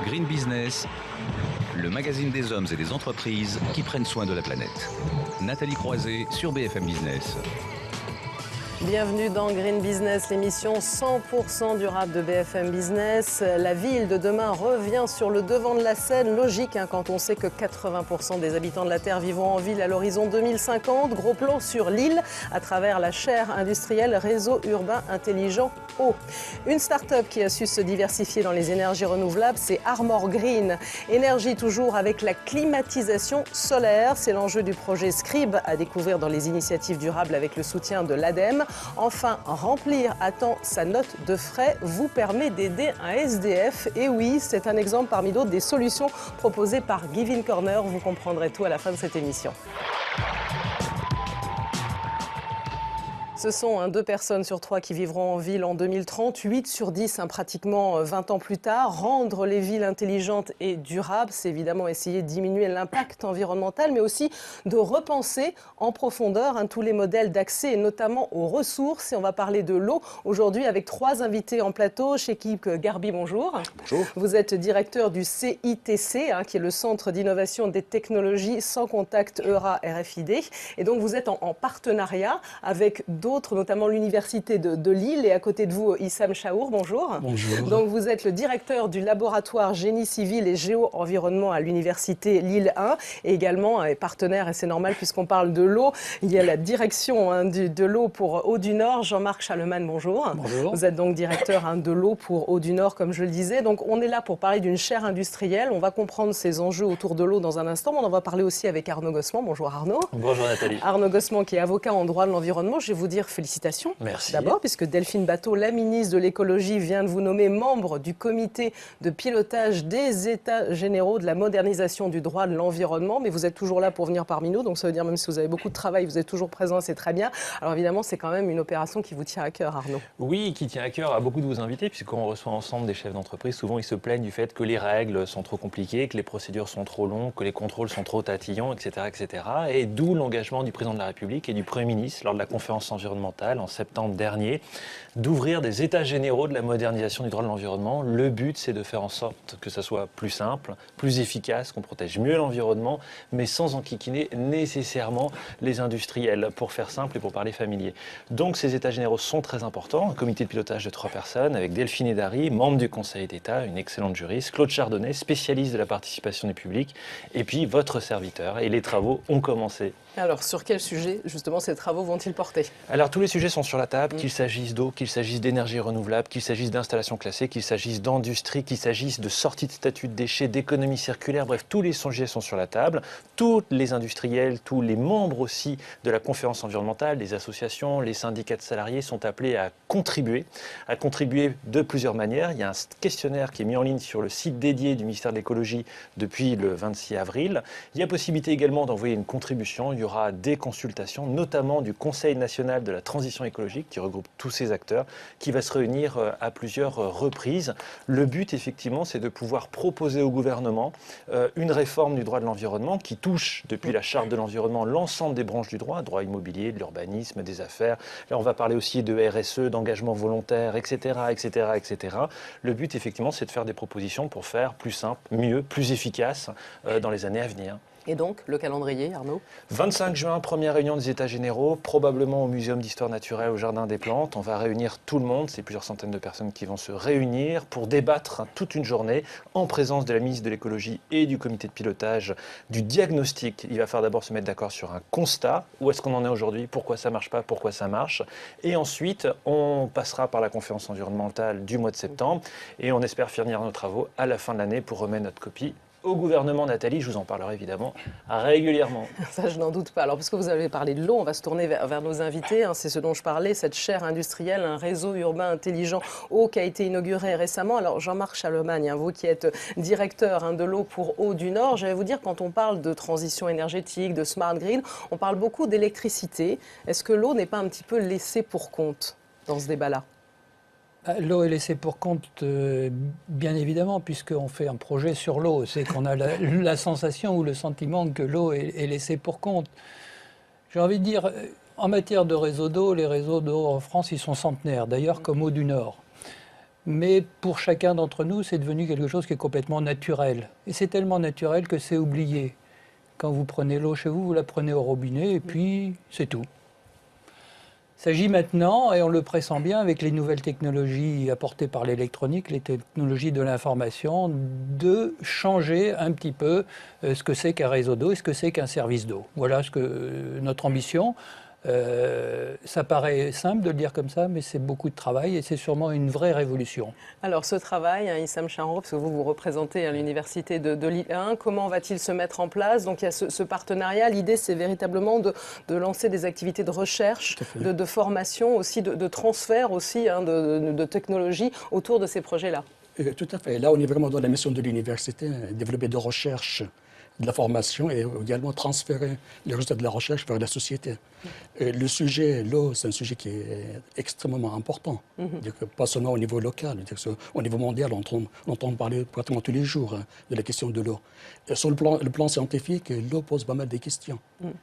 Green Business, le magazine des hommes et des entreprises qui prennent soin de la planète. Nathalie Croiset sur BFM Business. Bienvenue dans Green Business, l'émission 100% durable de BFM Business. La ville de demain revient sur le devant de la scène. Logique quand on sait que 80% des habitants de la Terre vivront en ville à l'horizon 2050. Gros plan sur l'île à travers la chaire industrielle Réseau Urbain Intelligent Eau. Une start-up qui a su se diversifier dans les énergies renouvelables, c'est Armor Green. Énergie toujours avec la climatisation solaire. C'est l'enjeu du projet Scribe à découvrir dans les initiatives durables avec le soutien de l'ADEME. Enfin, remplir à temps sa note de frais vous permet d'aider un SDF. Et oui, c'est un exemple parmi d'autres des solutions proposées par Giving Corner. Vous comprendrez tout à la fin de cette émission. Ce sont 2 personnes sur 3 qui vivront en ville en 2030, 8 sur 10 pratiquement 20 ans plus tard. Rendre les villes intelligentes et durables, c'est évidemment essayer de diminuer l'impact environnemental, mais aussi de repenser en profondeur tous les modèles d'accès, et notamment aux ressources. Et on va parler de l'eau aujourd'hui avec 3 invités en plateau. Chekib Garbi, bonjour. Bonjour. Vous êtes directeur du CITC, qui est le Centre d'innovation des technologies sans contact EURA-RFID. Et donc vous êtes en partenariat avec d'autres, notamment l'Université de Lille, et à côté de vous, Issam Chaour, bonjour. Bonjour. Donc vous êtes le directeur du laboratoire Génie Civil et Géo-Environnement à l'Université Lille 1, et également partenaire, et c'est normal puisqu'on parle de l'eau, il y a la direction de l'eau pour Eau du Nord. Jean-Marc Chaleman, bonjour. Bonjour. Vous êtes donc directeur de l'eau pour Eau du Nord, comme je le disais. Donc on est là pour parler d'une chaire industrielle. On va comprendre ces enjeux autour de l'eau dans un instant. On en va parler aussi avec Arnaud Gossement. Bonjour Arnaud. Bonjour Nathalie. Arnaud Gossement qui est avocat en droit de l'environnement. Je vais vous dire félicitations. Merci. D'abord, puisque Delphine Batho, la ministre de l'écologie, vient de vous nommer membre du comité de pilotage des États généraux de la modernisation du droit de l'environnement. Mais vous êtes toujours là pour venir parmi nous. Donc ça veut dire même si vous avez beaucoup de travail, vous êtes toujours présent, c'est très bien. Alors évidemment, c'est quand même une opération qui vous tient à cœur, Arnaud. Oui, qui tient à cœur à beaucoup de vos invités, puisqu'on reçoit ensemble des chefs d'entreprise. Souvent, ils se plaignent du fait que les règles sont trop compliquées, que les procédures sont trop longues, que les contrôles sont trop tatillons, etc., etc. Et d'où l'engagement du président de la République et du Premier ministre lors de la conférence environnementale en septembre dernier, d'ouvrir des états généraux de la modernisation du droit de l'environnement. Le but, c'est de faire en sorte que ça soit plus simple, plus efficace, qu'on protège mieux l'environnement, mais sans enquiquiner nécessairement les industriels, pour faire simple et pour parler familier. Donc ces états généraux sont très importants. Un comité de pilotage de 3 personnes, avec Delphine Edary, membre du Conseil d'État, une excellente juriste, Claude Chardonnay, spécialiste de la participation du public, et puis votre serviteur. Et les travaux ont commencé. Alors, sur quel sujet, justement, ces travaux vont-ils porter? Alors, tous les sujets sont sur la table, qu'il s'agisse d'eau, qu'il s'agisse d'énergie renouvelable, qu'il s'agisse d'installations classées, qu'il s'agisse d'industrie, qu'il s'agisse de sortie de statut de déchets, d'économie circulaire. Bref, tous les sujets sont sur la table. Tous les industriels, tous les membres aussi de la conférence environnementale, les associations, les syndicats de salariés sont appelés à contribuer de plusieurs manières. Il y a un questionnaire qui est mis en ligne sur le site dédié du ministère de l'écologie depuis le 26 avril. Il y a possibilité également d'envoyer une contribution. Il y aura des consultations, notamment du Conseil national de la transition écologique, qui regroupe tous ces acteurs, qui va se réunir à plusieurs reprises. Le but, effectivement, c'est de pouvoir proposer au gouvernement une réforme du droit de l'environnement qui touche, depuis la charte de l'environnement, l'ensemble des branches du droit immobilier, de l'urbanisme, des affaires. Là, on va parler aussi de RSE, d'engagement volontaire, etc., etc., etc. Le but, effectivement, c'est de faire des propositions pour faire plus simple, mieux, plus efficace dans les années à venir. Et donc, le calendrier, Arnaud? 25 juin, première réunion des États généraux, probablement au Muséum d'histoire naturelle, au Jardin des Plantes. On va réunir tout le monde, c'est plusieurs centaines de personnes qui vont se réunir pour débattre toute une journée en présence de la ministre de l'écologie et du comité de pilotage du diagnostic. Il va falloir d'abord se mettre d'accord sur un constat. Où est-ce qu'on en est aujourd'hui? Pourquoi ça ne marche pas? Pourquoi ça marche? Et ensuite, on passera par la conférence environnementale du mois de septembre et on espère finir nos travaux à la fin de l'année pour remettre notre copie au gouvernement. Nathalie, je vous en parlerai évidemment régulièrement. Ça, je n'en doute pas. Alors, puisque vous avez parlé de l'eau, on va se tourner vers nos invités. C'est ce dont je parlais, cette chaire industrielle, un réseau urbain intelligent eau qui a été inauguré récemment. Alors, Jean-Marc Chaleman, vous qui êtes directeur de l'eau pour Eau du Nord, j'allais vous dire, quand on parle de transition énergétique, de smart grid, on parle beaucoup d'électricité. Est-ce que l'eau n'est pas un petit peu laissée pour compte dans ce débat-là? L'eau est laissée pour compte, bien évidemment, puisqu'on fait un projet sur l'eau. C'est qu'on a la sensation ou le sentiment que l'eau est laissée pour compte. J'ai envie de dire, en matière de réseau d'eau, les réseaux d'eau en France, ils sont centenaires, d'ailleurs comme Eau du Nord. Mais pour chacun d'entre nous, c'est devenu quelque chose qui est complètement naturel. Et c'est tellement naturel que c'est oublié. Quand vous prenez l'eau chez vous, vous la prenez au robinet et puis c'est tout. Il s'agit maintenant, et on le pressent bien avec les nouvelles technologies apportées par l'électronique, les technologies de l'information, de changer un petit peu ce que c'est qu'un réseau d'eau et ce que c'est qu'un service d'eau. Voilà notre ambition. Ça paraît simple de le dire comme ça, mais c'est beaucoup de travail et c'est sûrement une vraie révolution. Alors ce travail, Issam Charro, parce que vous représentez à l'université de Lille 1, comment va-t-il se mettre en place? Donc il y a ce partenariat, l'idée c'est véritablement de lancer des activités de recherche, de formation, aussi de transfert aussi de technologie autour de ces projets-là. Tout à fait. Là on est vraiment dans la mission de l'université, développer de recherche, de la formation et également transférer les résultats de la recherche vers la société. Le sujet, l'eau, c'est un sujet qui est extrêmement important. Pas seulement au niveau local, au niveau mondial, on entend parler pratiquement tous les jours de la question de l'eau. Sur le plan scientifique, l'eau pose pas mal de questions.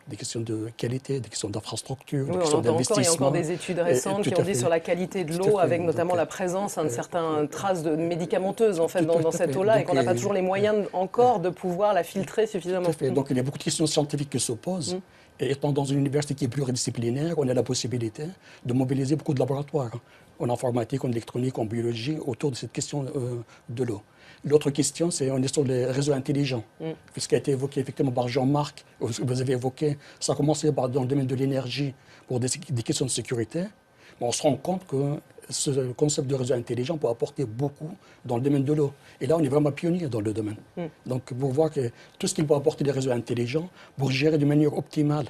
Des questions de qualité, des questions d'infrastructure, des questions d'investissement. Il y a encore des études récentes qui ont dit sur la qualité de l'eau, avec notamment la présence de certaines traces médicamenteuses en fait, dans cette eau-là, et qu'on n'a pas toujours les moyens encore de pouvoir la filtrer suffisamment. Tout à fait. Donc il y a beaucoup de questions scientifiques qui se posent. Et étant dans une université qui est pluridisciplinaire, on a la possibilité de mobiliser beaucoup de laboratoires en informatique, en électronique, en biologie, autour de cette question de l'eau. L'autre question, c'est on est sur les réseaux intelligents. Ce qui a été évoqué effectivement par Jean-Marc, vous avez évoqué, ça a commencé dans le domaine de l'énergie pour des questions de sécurité. Mais on se rend compte que ce concept de réseau intelligent peut apporter beaucoup dans le domaine de l'eau. Et là, on est vraiment pionnier dans le domaine. Donc, pour voir que tout ce qu'il peut apporter des réseaux intelligents pour gérer de manière optimale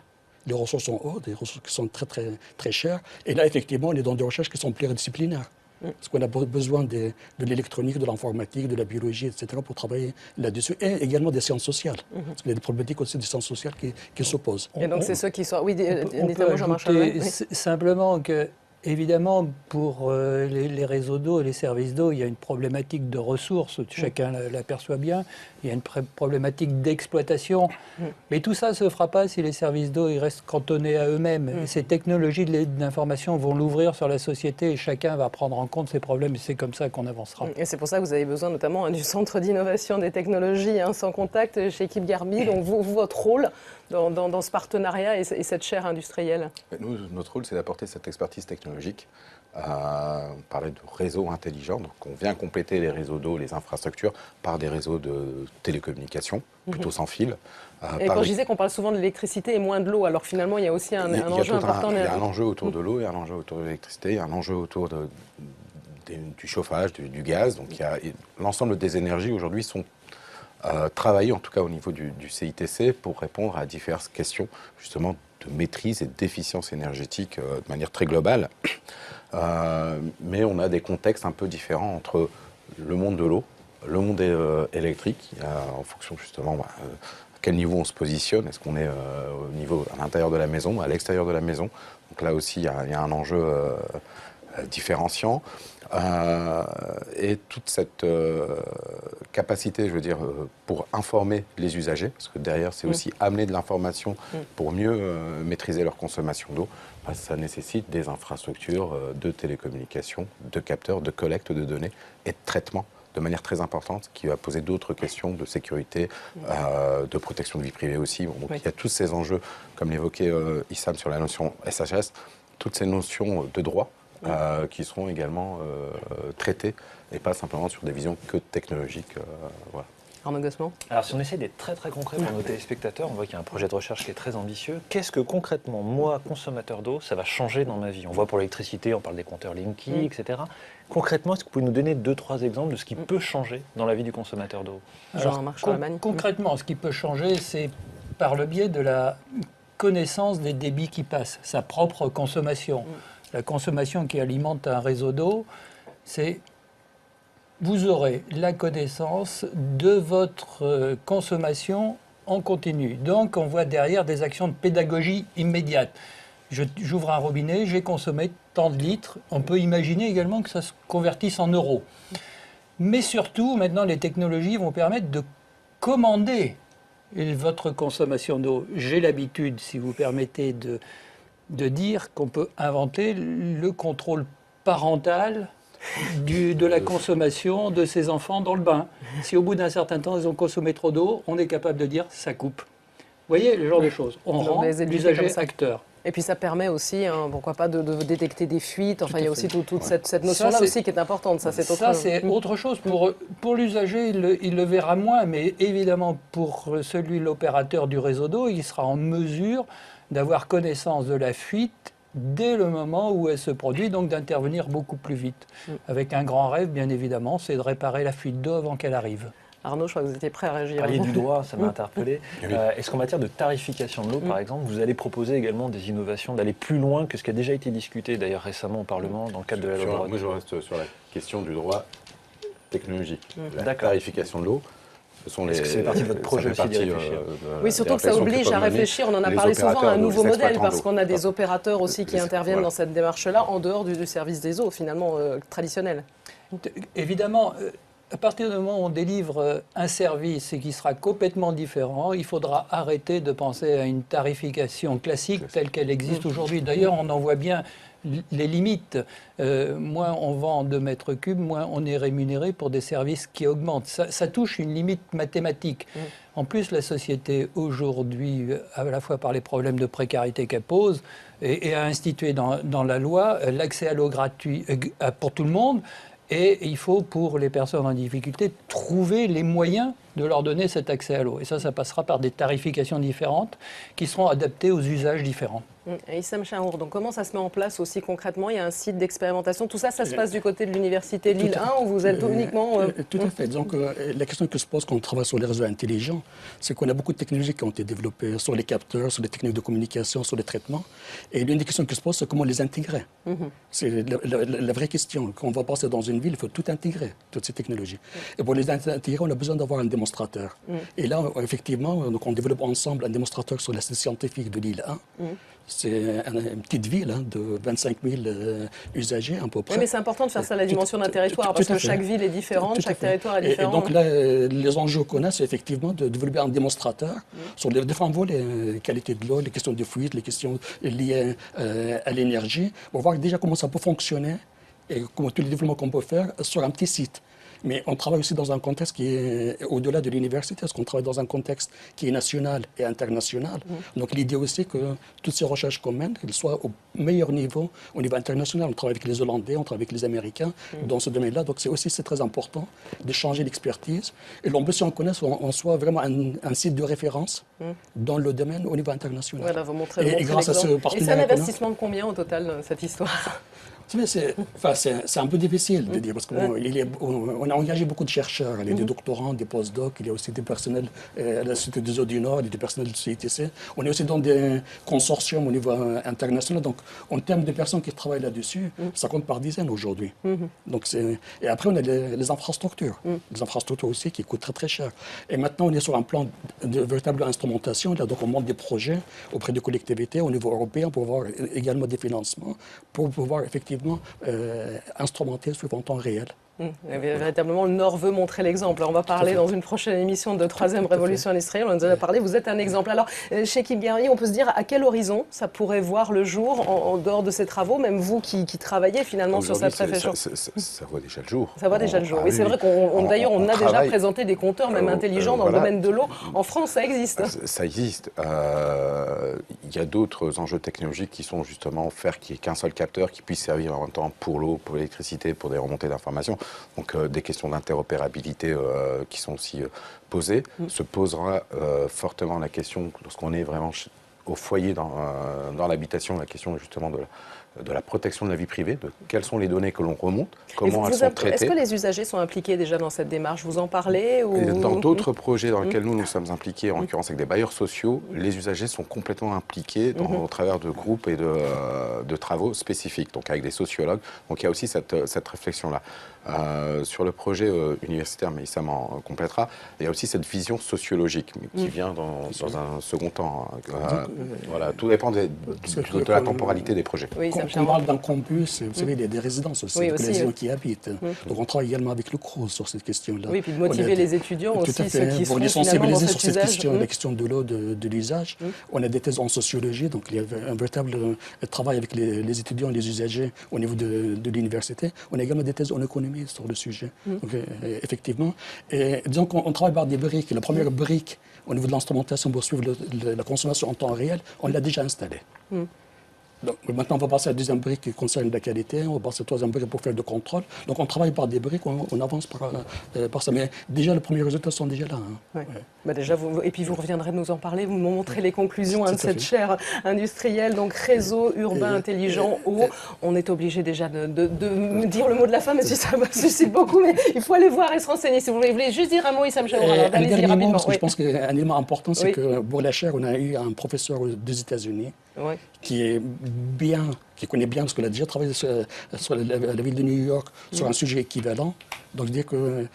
les ressources en eau, des ressources qui sont très, très, très chères. Et là, effectivement, on est dans des recherches qui sont pluridisciplinaires. Parce qu'on a besoin de l'électronique, de l'informatique, de la biologie, etc. pour travailler là-dessus. Et également des sciences sociales. Parce qu'il y a des problématiques aussi des sciences sociales qui s'opposent. Et donc, c'est ceux qui sont... Oui, on peut ajouter simplement que évidemment, pour les réseaux d'eau et les services d'eau, il y a une problématique de ressources, chacun l'aperçoit bien, il y a une problématique d'exploitation, mais tout ça ne se fera pas si les services d'eau ils restent cantonnés à eux-mêmes. Et ces technologies d'information vont l'ouvrir sur la société et chacun va prendre en compte ces problèmes et c'est comme ça qu'on avancera. Et c'est pour ça que vous avez besoin notamment du Centre d'innovation des technologies sans contact chez Équipe Garbi. Donc votre rôle dans ce partenariat et cette chaire industrielle? Nous, notre rôle, c'est d'apporter cette expertise technologique. On parlait de réseaux intelligents, donc on vient compléter les réseaux d'eau, les infrastructures, par des réseaux de télécommunications, plutôt sans fil. Et quand je disais qu'on parle souvent de l'électricité et moins de l'eau, alors finalement il y a aussi un enjeu important. Il y a un enjeu autour de l'eau, il y a un enjeu autour de l'électricité, il y a un enjeu autour du chauffage, du gaz. Donc l'ensemble des énergies aujourd'hui sont travaillées, en tout cas au niveau du CITC, pour répondre à diverses questions justement de maîtrise et d'efficience énergétique de manière très globale. Mais on a des contextes un peu différents entre le monde de l'eau, le monde électrique, en fonction justement à quel niveau on se positionne. Est-ce qu'on est au niveau à l'intérieur de la maison, à l'extérieur de la maison? Donc là aussi, il y a un enjeu différenciant. Et toute cette capacité, je veux dire, pour informer les usagers, parce que derrière, c'est aussi amener de l'information pour mieux maîtriser leur consommation d'eau, ça nécessite des infrastructures de télécommunications, de capteurs, de collecte de données et de traitement de manière très importante, qui va poser d'autres questions de sécurité, de protection de vie privée aussi. Donc il y a tous ces enjeux, comme l'évoquait Issam sur la notion SHS, toutes ces notions de droit, qui seront également traités et pas simplement sur des visions que technologiques. Voilà. Arnaud Gossement. Alors si on essaie d'être très très concret pour nos téléspectateurs, on voit qu'il y a un projet de recherche qui est très ambitieux. Qu'est-ce que concrètement, moi, consommateur d'eau, ça va changer dans ma vie? On voit pour l'électricité, on parle des compteurs Linky, etc. Concrètement, est-ce que vous pouvez nous donner 2-3 exemples de ce qui peut changer dans la vie du consommateur d'eau? Concrètement, ce qui peut changer, c'est par le biais de la connaissance des débits qui passent, sa propre consommation. La consommation qui alimente un réseau d'eau, c'est vous aurez la connaissance de votre consommation en continu. Donc, on voit derrière des actions de pédagogie immédiate. J'ouvre un robinet, j'ai consommé tant de litres. On peut imaginer également que ça se convertisse en euros. Mais surtout, maintenant, les technologies vont permettre de commander votre consommation d'eau. J'ai l'habitude, si vous permettez, de dire qu'on peut inventer le contrôle parental de la consommation de ces enfants dans le bain. Si au bout d'un certain temps, ils ont consommé trop d'eau, on est capable de dire « ça coupe ». Vous voyez, le genre de choses. On rend l'usager acteur. Et puis ça permet aussi, pourquoi pas, de détecter des fuites. Enfin, il y a aussi toute cette notion-là aussi qui est importante. Ça, c'est autre chose. Pour l'usager, il le verra moins, mais évidemment, pour l'opérateur du réseau d'eau, il sera en mesure d'avoir connaissance de la fuite dès le moment où elle se produit, donc d'intervenir beaucoup plus vite. Avec un grand rêve, bien évidemment, c'est de réparer la fuite d'eau avant qu'elle arrive. Arnaud, je crois que vous étiez prêt à réagir. Vous parliez du droit, ça m'a interpellé. Est-ce qu'en matière de tarification de l'eau, par exemple, vous allez proposer également des innovations, d'aller plus loin que ce qui a déjà été discuté d'ailleurs récemment au Parlement dans le cadre de la loi droit? Moi, je reste sur la question du droit technologique. La D'accord. tarification de l'eau. Est-ce que c'est partie de votre projet aussi d'y réfléchir? Oui, surtout que ça oblige à réfléchir. On en a parlé souvent à un nouveau modèle parce qu'on a des opérateurs aussi qui interviennent dans cette démarche-là en dehors du service des eaux, finalement, traditionnel. Évidemment, à partir du moment où on délivre un service et qui sera complètement différent, il faudra arrêter de penser à une tarification classique telle qu'elle existe aujourd'hui. D'ailleurs, on en voit bien les limites. Moins on vend de mètres cubes, moins on est rémunéré pour des services qui augmentent. Ça touche une limite mathématique. En plus, la société aujourd'hui, à la fois par les problèmes de précarité qu'elle pose, et a institué dans la loi l'accès à l'eau gratuit pour tout le monde. Et il faut, pour les personnes en difficulté, trouver les moyens de leur donner cet accès à l'eau. Et ça passera par des tarifications différentes qui seront adaptées aux usages différents. Et Issam Chahour, donc comment ça se met en place aussi concrètement? Il y a un site d'expérimentation. Tout ça, ça se passe du côté de l'université Lille 1 où vous êtes uniquement... Tout à fait. Donc, la question qui se pose quand on travaille sur les réseaux intelligents, c'est qu'on a beaucoup de technologies qui ont été développées sur les capteurs, sur les techniques de communication, sur les traitements. Et l'une des questions qui se pose, c'est comment les intégrer. C'est la vraie question. Quand on va passer dans une ville, il faut tout intégrer, toutes ces technologies. Et pour les intégrer, on a besoin d'avoir un démonstrateur. Et là, effectivement, donc on développe ensemble un démonstrateur sur la site scientifique de Lille 1. C'est une petite ville de 25 000 usagers à peu près. Oui, mais c'est important de faire ça à la dimension d'un territoire, parce que chaque ville est différente, chaque territoire est différent. Et donc là, les enjeux qu'on a, c'est effectivement de développer un démonstrateur sur les différents volets, qualité de l'eau, les questions de fuite, les questions liées à l'énergie, pour voir déjà comment ça peut fonctionner et comment tous les développements qu'on peut faire sur un petit site. Mais on travaille aussi dans un contexte qui est au-delà de l'université, parce qu'on travaille dans un contexte qui est national et international. Donc l'idée aussi que toutes ces recherches qu'on mène, qu'elles soient au meilleur niveau, au niveau international. On travaille avec les Hollandais, on travaille avec les Américains dans ce domaine-là. Donc c'est très important d'échanger l'expertise. Et l'on peut, si on connaît, on soit vraiment un site de référence dans le domaine au niveau international. Voilà, vous montrez et grâce à ce partenariat. Et c'est un investissement de combien au total, cette histoire? C'est un peu difficile de dire, parce qu'on a engagé beaucoup de chercheurs, il y a des doctorants, des postdocs, il y a aussi des personnels à la Société des eaux du Nord, il y a des personnels du CITC. On est aussi dans des consortiums au niveau international, donc en termes de personnes qui travaillent là-dessus, ça compte par dizaines aujourd'hui. Et après, on a les infrastructures, les infrastructures aussi qui coûtent très très cher. Et maintenant, on est sur un plan de véritable instrumentation, là, donc on monte des projets auprès des collectivités au niveau européen pour avoir également des financements, pour pouvoir effectivement instrumenter ce en temps réel. Véritablement, le Nord veut montrer l'exemple. On va parler dans une prochaine émission de Troisième Révolution industrielle. On en a déjà parlé, vous êtes un exemple. Alors, chez Kip Guerrier, on peut se dire à quel horizon ça pourrait voir le jour en dehors de ces travaux, même vous qui travaillez finalement sur cette réflexion? Ça voit déjà le jour. Ça voit déjà le jour. Oui, c'est vrai d'ailleurs, on a déjà présenté des compteurs, même intelligents, dans le domaine de l'eau. En France, ça existe. Ça existe. Il y a d'autres enjeux technologiques qui sont justement faire qu'il n'y ait qu'un seul capteur qui puisse servir en même temps pour l'eau, pour l'électricité, pour des remontées d'informations. Donc des questions d'interopérabilité qui sont aussi posées. Se posera fortement la question, lorsqu'on est vraiment au foyer dans l'habitation, la question justement de la protection de la vie privée, de quelles sont les données que l'on remonte, comment elles sont traitées. Est-ce que les usagers sont impliqués déjà dans cette démarche? Vous en parlez Dans d'autres projets dans lesquels nous sommes impliqués, en l'occurrence avec des bailleurs sociaux, les usagers sont complètement impliqués au travers de groupes et de travaux spécifiques, donc avec des sociologues. Donc il y a aussi cette réflexion-là. Sur le projet universitaire, mais Issam en complétera, il y a aussi cette vision sociologique qui vient dans un second temps. Voilà, tout dépend de la temporalité des projets. Oui, Wissam on Chaoura. parle d'un campus, vous savez, il y a des résidences aussi, Oui, donc aussi, les étudiants oui. qui y habitent. Donc on travaille également avec le CROUS sur cette question-là. Oui, puis de motiver les étudiants Tout aussi, à ceux fait, qui pour seront les finalement dans sensibiliser cet sur cette usage. question, la question de l'eau, de l'usage. On a des thèses en sociologie, donc il y a un véritable travail avec les étudiants, les usagers au niveau de l'université. On a également des thèses en économie sur le sujet, donc, effectivement. Et disons qu'on travaille par des briques. La première brique, au niveau de l'instrumentation pour suivre la consommation en temps réel, on l'a déjà installée. Donc, maintenant, on va passer à la deuxième brique qui concerne la qualité, on va passer à la troisième brique pour faire le contrôle. Donc, on travaille par des briques, on avance par ça. Mais déjà, les premiers résultats sont déjà là. Hein. Ouais. Bah déjà, et puis vous reviendrez nous en parler, vous nous montrez les conclusions de cette chaire industrielle, donc réseau urbain intelligent, eau. On est obligé déjà de dire le mot de la fin, mais si ça me suscite beaucoup, mais il faut aller voir et se renseigner. Si vous voulez juste dire un mot, Wissam Chaoura, allez-y rapidement. Parce que je pense qu'un élément important, c'est que pour la chaire, on a eu un professeur des États-Unis qui connaît bien, parce qu'il a déjà travaillé sur la ville de New York sur un sujet équivalent. Donc, je dis que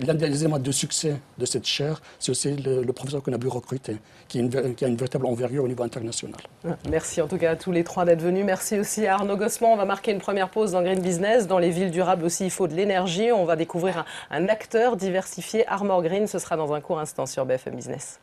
l'un des éléments de succès de cette chaire, c'est aussi le professeur qu'on a pu recruter, qui a une véritable envergure au niveau international. Merci en tout cas à tous les trois d'être venus. Merci aussi à Arnaud Gossman. On va marquer une première pause dans Green Business. Dans les villes durables aussi, il faut de l'énergie. On va découvrir un acteur diversifié, Armor Green. Ce sera dans un court instant sur BFM Business.